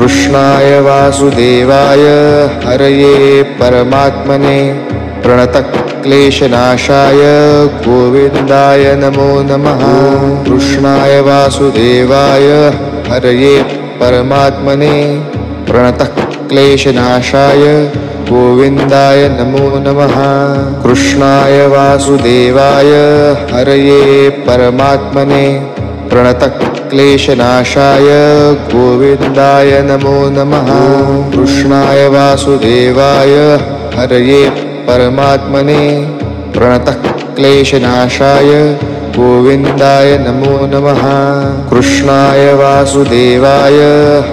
कृष्णाय वासुदेवाय हरये परमात्मने प्रणतक्लेशनाशाय गोविन्दाय नमो नमः। कृष्णाय वासुदेवाय हरये परमात्मने प्रणतक्लेशनाशाय गोविन्दाय नमो नमः। कृष्णाय वासुदेवाय हरये परमात्मने प्रणतक्लेशनाशाय गोविन्दाय नमो नमः। कृष्णाय वासुदेवाय हरये परमात्मने प्रणतक्लेशनाशाय गोविन्दाय नमो नमः। कृष्णाय वासुदेवाय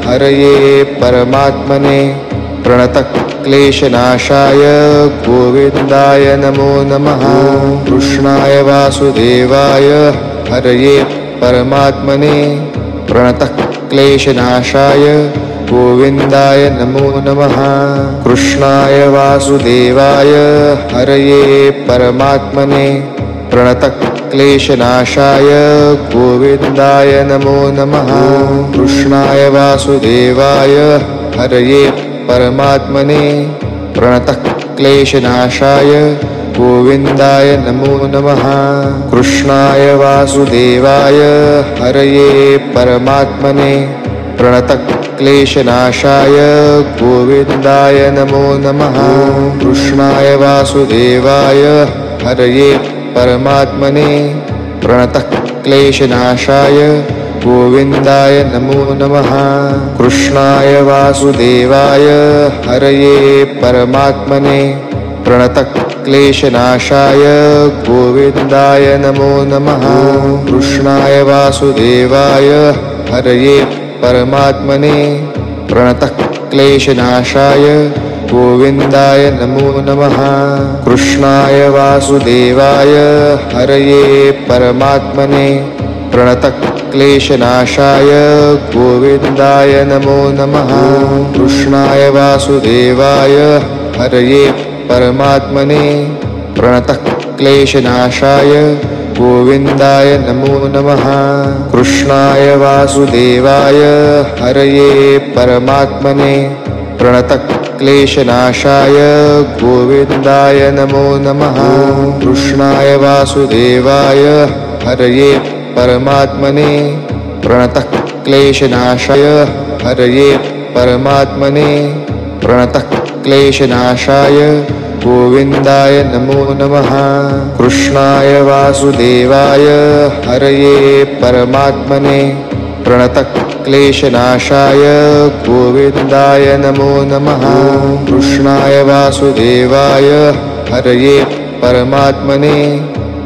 हरये परमात्मने प्रणतक्लेशनाशाय गोविन्दाय नमो नमः। कृष्णाय वासुदेवाय हरये परमात्मने प्रणतक्लेशनाशाय गोविन्दाय नमो नमः। कृष्णाय वासुदेवाय हरये परमात्मने प्रणतक्लेशनाशाय गोविन्दाय नमो नमः। कृष्णाय वासुदेवाय हरये परमात्मने प्रणतक्लेशनाशाय गोविन्दाय नमो नमः। कृष्णाय वासुदेवाय हरये परमात्मने प्रणतक्लेशनाशाय गोविन्दाय नमो नमः। कृष्णाय वासुदेवाय हरये परमात्मने प्रणतक्लेशनाशाय गोविन्दाय नमो नमः। कृष्णाय वासुदेवाय हरये परमात्मने प्रणतक्लेशनाशाय गोविन्दाय नमो नमः। कृष्णाय वासुदेवाय हरये परमात्मने प्रणतक्लेशनाशाय गोविन्दाय नमो नमः। कृष्णाय वासुदेवाय हरये परमात्मने प्रणतक्लेशनाशाय गोविन्दाय नमो नमः। कृष्णाय वासुदेवाय हरये परमात्मने प्रणतक्लेशनाशाय गोविन्दाय नमो नमः। कृष्णाय वासुदेवाय हरये परमात्मने प्रणतक्लेशनाशाय गोविन्दाय नमो नमः। कृष्णाय वासुदेवाय हरये परमात्मने प्रणतक्लेशनाशाय हरये परमात्मने प्रणतक्लेशनाशाय गोविन्दाय नमो नमः। कृष्णाय वासुदेवाय हरये परमात्मने प्रणतक्लेशनाशाय गोविन्दाय नमो नमः। कृष्णाय वासुदेवाय हरये परमात्मने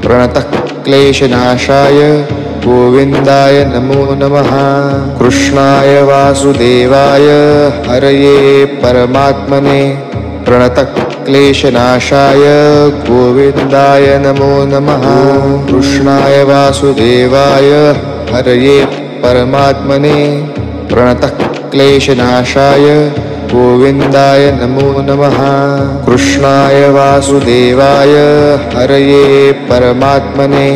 प्रणतक्लेशनाशाय गोविन्दाय नमो नमः। कृष्णाय वासुदेवाय हरये परमात्मने प्रणतक्लेशनाशाय गोविन्दाय नमो नमः। कृष्णाय वासुदेवाय हरये परमात्मने प्रणतक्लेशनाशाय गोविन्दाय नमो नमः। कृष्णाय वासुदेवाय हरये परमात्मने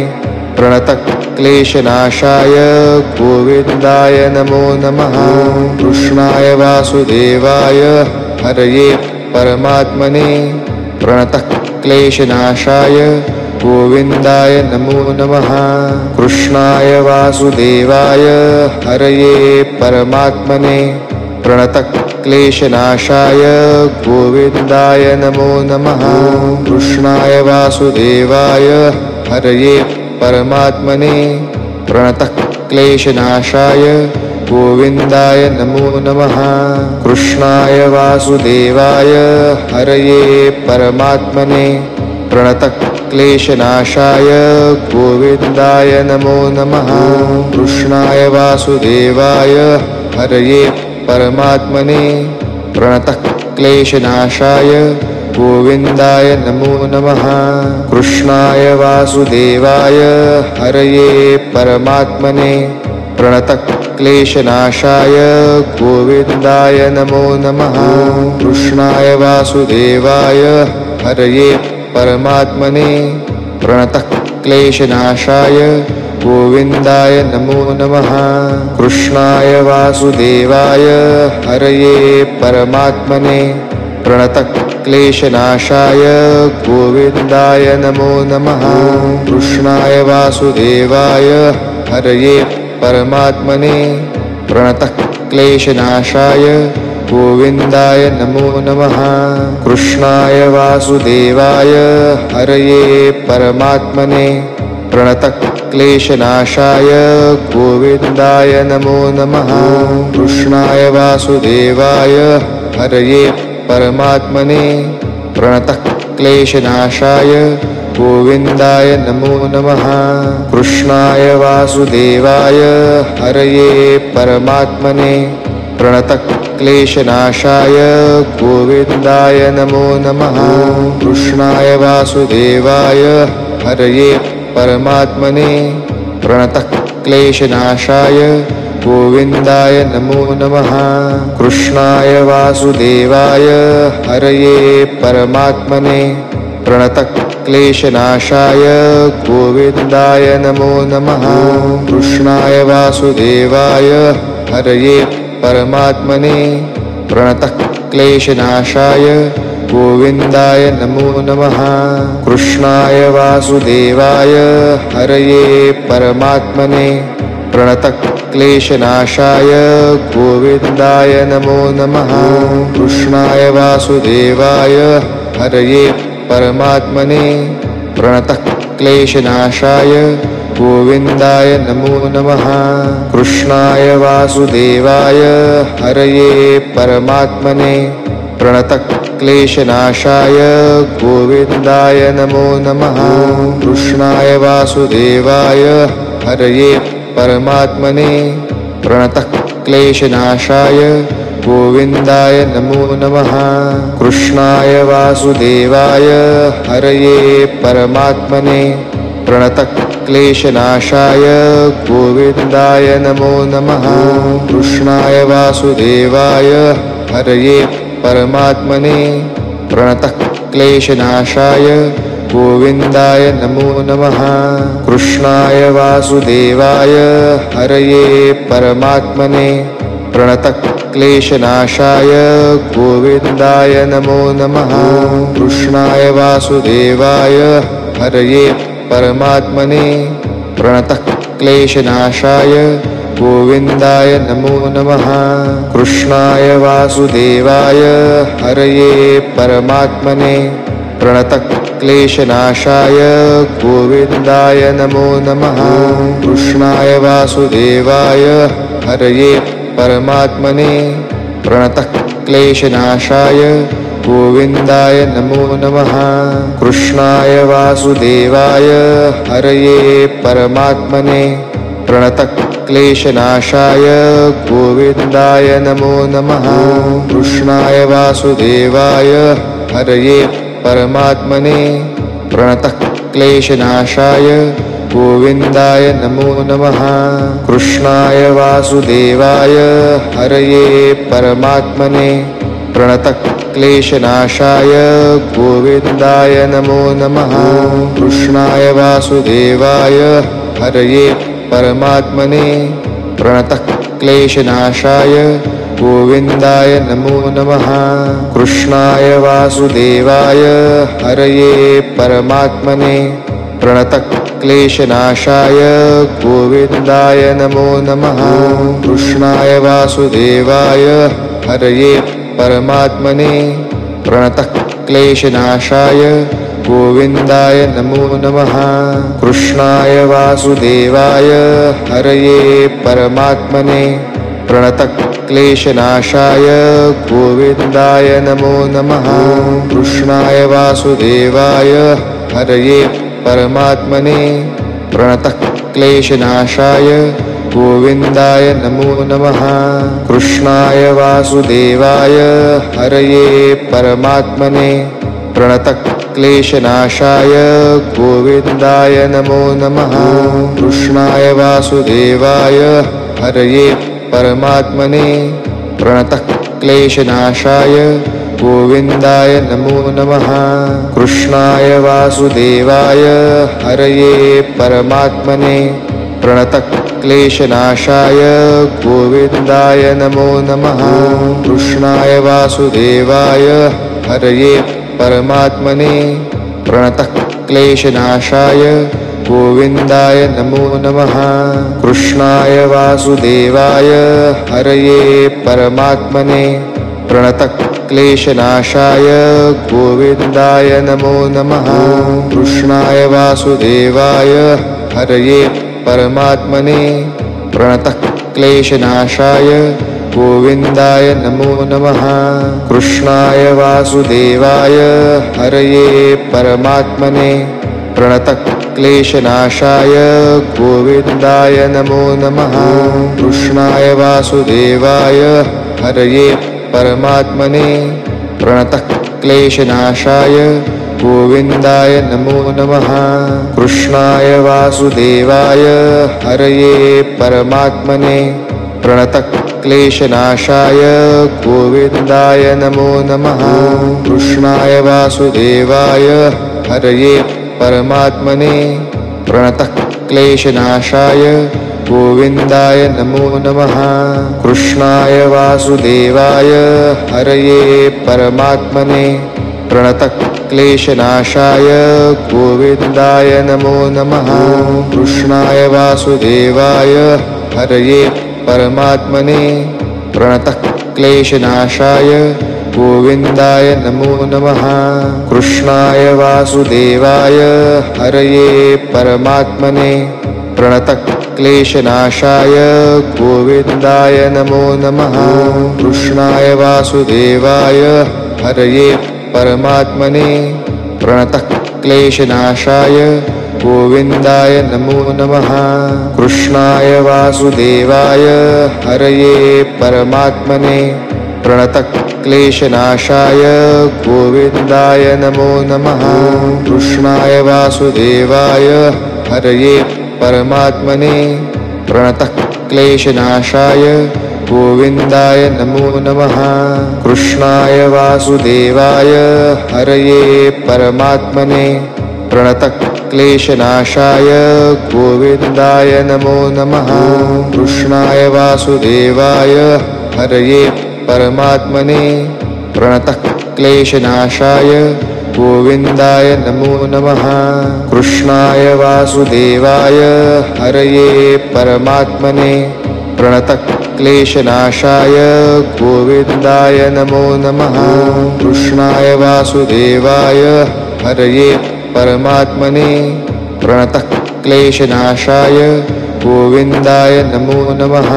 प्रणतक्लेशनाशाय गोविन्दाय नमो नमः। कृष्णाय वासुदेवाय हरये परमात्मने प्रणतक्लेशनाशाय गोविन्दाय नमो नमः। कृष्णाय वासुदेवाय हरये परमात्मने प्रणतक्लेशनाशाय गोविन्दाय नमो नमः। कृष्णाय वासुदेवाय हरये परमात्मने प्रणतक्लेशनाशाय गोविन्दाय नमो नमः। कृष्णाय वासुदेवाय हरये परमात्मने प्रणतक्लेशनाशाय गोविन्दाय नमो नमः। कृष्णाय वासुदेवाय हरये परमात्मने प्रणतक्लेशनाशाय गोविन्दाय नमो नमः। कृष्णाय वासुदेवाय हरये परमात्मने प्रणतक्लेशनाशाय गोविन्दाय नमो नमः। कृष्णाय वासुदेवाय हरये परमात्मने प्रणतक्लेशनाशाय गोविन्दाय नमो नमः। कृष्णाय वासुदेवाय हरये परमात्मने प्रणतक्लेशनाशाय गोविन्दाय नमो नमः। कृष्णाय वासुदेवाय हरये परमात्मने प्रणतक्लेशनाशाय गोविन्दाय नमो नमः। कृष्णाय वासुदेवाय हरये परमात्मने प्रणतक्लेशनाशाय गोविन्दाय नमो नमः। कृष्णाय वासुदेवाय हरये परमात्मने प्रणतक्लेशनाशाय गोविन्दाय नमो नमः। कृष्णाय वासुदेवाय हरये परमात्मने प्रणतक्लेशनाशाय गोविन्दाय नमो नमः। कृष्णाय वासुदेवाय हरये परमात्मने प्रणतक्लेशनाशाय गोविन्दाय नमो नमः। कृष्णाय वासुदेवाय हरये परमात्मने प्रणतक्लेशनाशाय गोविन्दाय नमो नमः। कृष्णाय वासुदेवाय हरये परमात्मने प्रणतक्लेशनाशाय गोविन्दाय नमो नमः। कृष्णाय वासुदेवाय हरये परमात्मने प्रणतक्लेशनाशाय गोविन्दाय नमो नमः। कृष्णाय वासुदेवाय हरये परमात्मने प्रणतक्लेशनाशाय गोविन्दाय नमो नमः। कृष्णाय वासुदेवाय हरये परमात्मने प्रणतक्लेशनाशाय गोविन्दाय नमो नमः। कृष्णाय वासुदेवाय हरये परमात्मने प्रणतक्लेशनाशाय गोविन्दाय नमो नमः। कृष्णाय वासुदेवाय हरये परमात्मने प्रणतक्लेशनाशाय गोविन्दाय नमो नमः। कृष्णाय वासुदेवाय हरये परमात्मने प्रणतक्लेशनाशाय गोविन्दाय नमो नमः। कृष्णाय वासुदेवाय हरये परमात्मने प्रणतक्लेशनाशाय गोविन्दाय नमो नमः। कृष्णाय वासुदेवाय हरये परमात्मने प्रणतक्लेशनाशाय गोविन्दाय नमो नमः। कृष्णाय वासुदेवाय हरये परमात्मने प्रणतक्लेशनाशाय गोविन्दाय नमो नमः। कृष्णाय वासुदेवाय हरये परमात्मने प्रणतक्लेशनाशाय गोविन्दाय नमो नमः। कृष्णाय वासुदेवाय हरये परमात्मने प्रणतक्लेशनाशाय गोविन्दाय नमो नमः। कृष्णाय वासुदेवाय हरये परमात्मने प्रणतक्लेशनाशाय गोविन्दाय नमो नमः। कृष्णाय वासुदेवाय हरये परमात्मने प्रणतक्लेशनाशाय गोविन्दाय नमो नमः। कृष्णाय वासुदेवाय हरये परमात्मने प्रणतक्लेशनाशाय गोविन्दाय नमो नमः। कृष्णाय वासुदेवाय हरये परमात्मने प्रणतक्लेशनाशाय गोविन्दाय नमो नमः। कृष्णाय वासुदेवाय हरये परमात्मने प्रणतक्लेशनाशाय गोविन्दाय नमो नमः। कृष्णाय वासुदेवाय हरये परमात्मने प्रणतक्लेशनाशाय गोविन्दाय नमो नमः। कृष्णाय वासुदेवाय हरये परमात्मने प्रणतक्लेशनाशाय गोविन्दाय नमो नमः। कृष्णाय वासुदेवाय हरये परमात्मने प्रणतक्लेशनाशाय गोविन्दाय नमो नमः। कृष्णाय वासुदेवाय हरये परमात्मने प्रणतक्लेशनाशाय गोविन्दाय नमो नमः। कृष्णाय वासुदेवाय हरये परमात्मने प्रणतक्लेशनाशाय गोविन्दाय नमो नमः। कृष्णाय वासुदेवाय हरये परमात्मने प्रणतक्लेशनाशाय गोविन्दाय नमो नमः। कृष्णाय वासुदेवाय हरये परमात्मने प्रणतक्लेशनाशाय गोविन्दाय नमो नमः। कृष्णाय वासुदेवाय हरये परमात्मने प्रणतक्लेशनाशाय गोविन्दाय नमो नमः। कृष्णाय वासुदेवाय हरये परमात्मने प्रणतक्लेशनाशाय गोविन्दाय नमो नमः। कृष्णाय वासुदेवाय हरये परमात्मने प्रणतक्लेशनाशाय गोविन्दाय नमो नमः। कृष्णाय वासुदेवाय हरये परमात्मने प्रणतक्लेशनाशाय गोविन्दाय नमो नमः। कृष्णाय वासुदेवाय हरये परमात्मने प्रणतक्लेशनाशाय गोविन्दाय नमो नमः। कृष्णाय वासुदेवाय हरये परमात्मने प्रणतक्लेशनाशाय गोविन्दाय नमो नमः। कृष्णाय वासुदेवाय हरये परमात्मने प्रणतक्लेशनाशाय गोविन्दाय नमो नमः। कृष्णाय वासुदेवाय हरये परमात्मने प्रणतक्लेशनाशाय गोविन्दाय नमो नमः। कृष्णाय वासुदेवाय हरये परमात्मने प्रणतक्लेशनाशाय गोविन्दाय नमो नमः। कृष्णाय वासुदेवाय हरये परमात्मने प्रणतक्लेशनाशाय गोविन्दाय नमो नमः। कृष्णाय वासुदेवाय हरये परमात्मने प्रणतक्लेशनाशाय गोविन्दाय नमो नमः। कृष्णाय वासुदेवाय हरये परमात्मने प्रणतक्लेशनाशाय गोविन्दाय नमो नमः। कृष्णाय वासुदेवाय हरये परमात्मने प्रणतक्लेशनाशाय गोविन्दाय नमो नमः। कृष्णाय वासुदेवाय हरये परमात्मने प्रणतक्लेशनाशाय गोविन्दाय नमो नमः। कृष्णाय वासुदेवाय हरये परमात्मने प्रणतक्लेशनाशाय गोविन्दाय नमो नमः।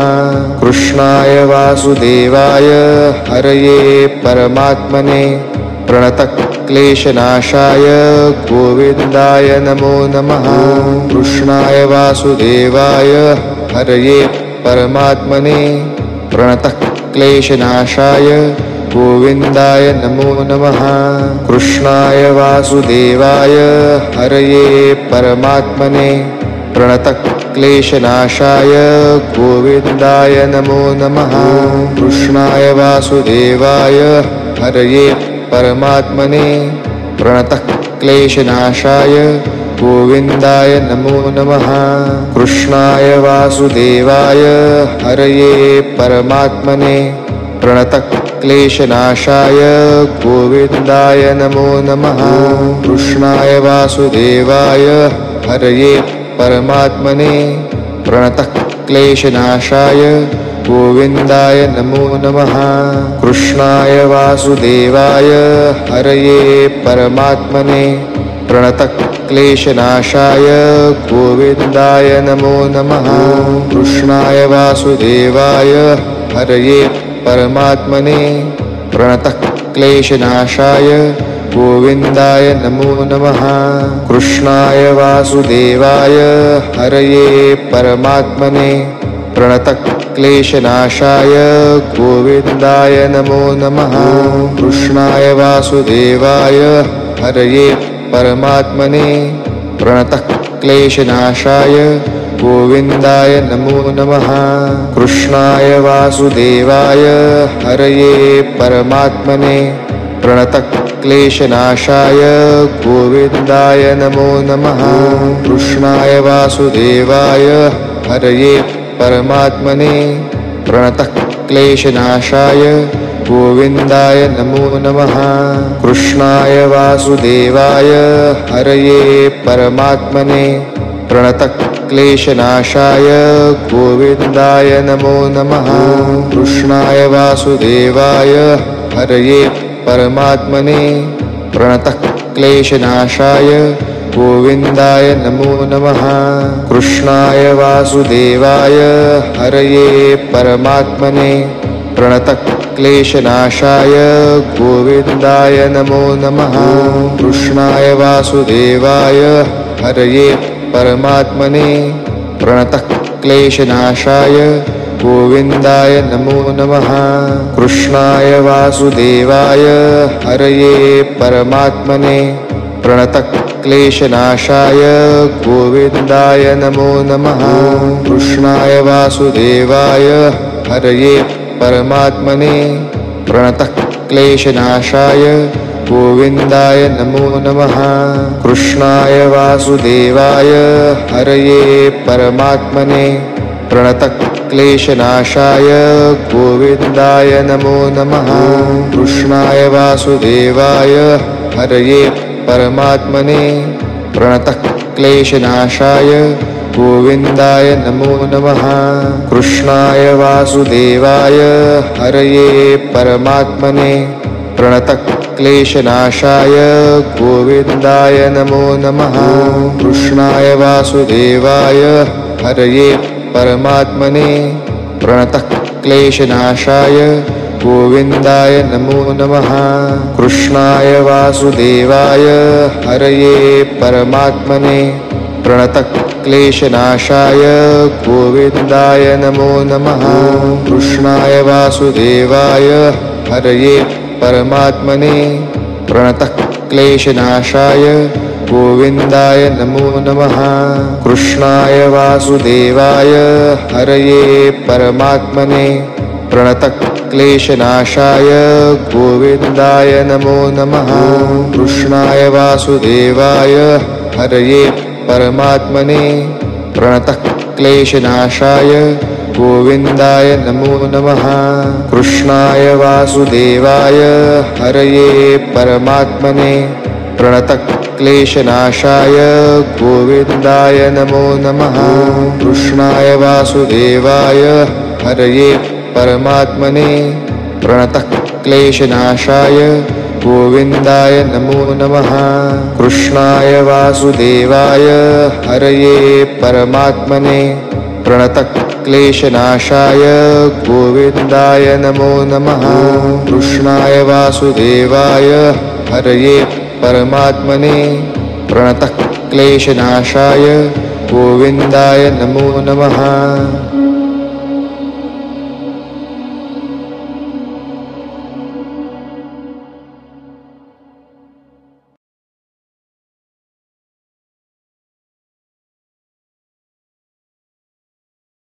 कृष्णाय वासुदेवाय हरये परमात्मने प्रणतक्लेशनाशाय गोविन्दाय नमो नमः। कृष्णाय वासुदेवाय हरये परमात्मने प्रणतक्लेशनाशाय गोविन्दाय नमो नमः। कृष्णाय वासुदेवाय हरये परमात्मने प्रणतक्लेशनाशाय गोविन्दाय नमो नमः। कृष्णाय वासुदेवाय हरये परमात्मने प्रणतक्लेशनाशाय गोविन्दाय नमो नमः। कृष्णाय वासुदेवाय हरये परमात्मने प्रणतक्लेशनाशाय गोविन्दाय नमो नमः। कृष्णाय वासुदेवाय हरये परमात्मने प्रणतक्लेशनाशाय गोविन्दाय नमो नमः। कृष्णाय वासुदेवाय हरये परमात्मने प्रणतक्लेशनाशाय गोविन्दाय नमो नमः। कृष्णाय वासुदेवाय हरये परमात्मने प्रणतक्लेशनाशाय गोविन्दाय नमो नमः। कृष्णाय वासुदेवाय हरये परमात्मने प्रणतक्लेशनाशाय गोविन्दाय नमो नमः। कृष्णाय वासुदेवाय हरये परमात्मने प्रणतक्लेशनाशाय गोविन्दाय नमो नमः। कृष्णाय वासुदेवाय हरये परमात्मने प्रणतक्लेशनाशाय गोविन्दाय नमो नमः। कृष्णाय वासुदेवाय हरये परमात्मने प्रणतः क्लेशनाशाय गोविन्दाय नमो नमः। कृष्णाय वासुदेवाय हरये परमात्मने प्रणतः क्लेशनाशाय गोविन्दाय नमो नमः। कृष्णाय वासुदेवाय हरये परमात्मने प्रणतः क्लेशनाशाय गोविन्दाय नमो नमः। कृष्णाय वासुदेवाय हरये परमात्मने प्रणतः क्लेशनाशाय गोविन्दाय नमो नमः। कृष्णाय वासुदेवाय हरये परमात्मने प्रणतः क्लेशनाशाय गोविन्दाय नमो नमः। कृष्णाय वासुदेवाय हरये परमात्मने प्रणतः क्लेशनाशाय गोविन्दाय नमो नमः। कृष्णाय वासुदेवाय हरये परमात्मने प्रणतः क्लेशनाशाय गोविन्दाय नमो नमः। कृष्णाय वासुदेवाय हरये परमात्मने प्रणतः क्लेशनाशाय गोविन्दाय नमो नमः। कृष्णाय वासुदेवाय हरये परमात्मने प्रणतः क्लेशनाशाय गोविन्दाय नमो नमः। कृष्णाय वासुदेवाय हरये परमात्मने प्रणतः क्लेशनाशाय गोविन्दाय नमो नमः। कृष्णाय वासुदेवाय हरये परमात्मने प्रणतः क्लेशनाशाय गोविन्दाय नमो नमः। कृष्णाय वासुदेवाय हरये परमात्मने प्रणतः क्लेशनाशाय गोविन्दाय नमो नमः। कृष्णाय वासुदेवाय हरये परमात्मने प्रणतः क्लेशनाशाय गोविन्दाय नमो नमः। कृष्णाय वासुदेवाय हरये परमात्मने प्रणतः क्लेशनाशाय गोविन्दाय नमो नमः। कृष्णाय वासुदेवाय हरये परमात्मने प्रणतः क्लेशनाशाय गोविन्दाय नमो नमः। कृष्णाय वासुदेवाय हरये परमात्मने प्रणतः क्लेशनाशाय गोविन्दाय नमो नमः। कृष्णाय वासुदेवाय हरये परमात्मने प्रणतः क्लेशनाशाय गोविन्दाय नमो नमः। कृष्णाय वासुदेवाय हरये परमात्मने प्रणतः क्लेशनाशाय गोविन्दाय नमो नमः। कृष्णाय वासुदेवाय हरये परमात्मने प्रणतः क्लेशनाशाय गोविन्दाय नमो नमः।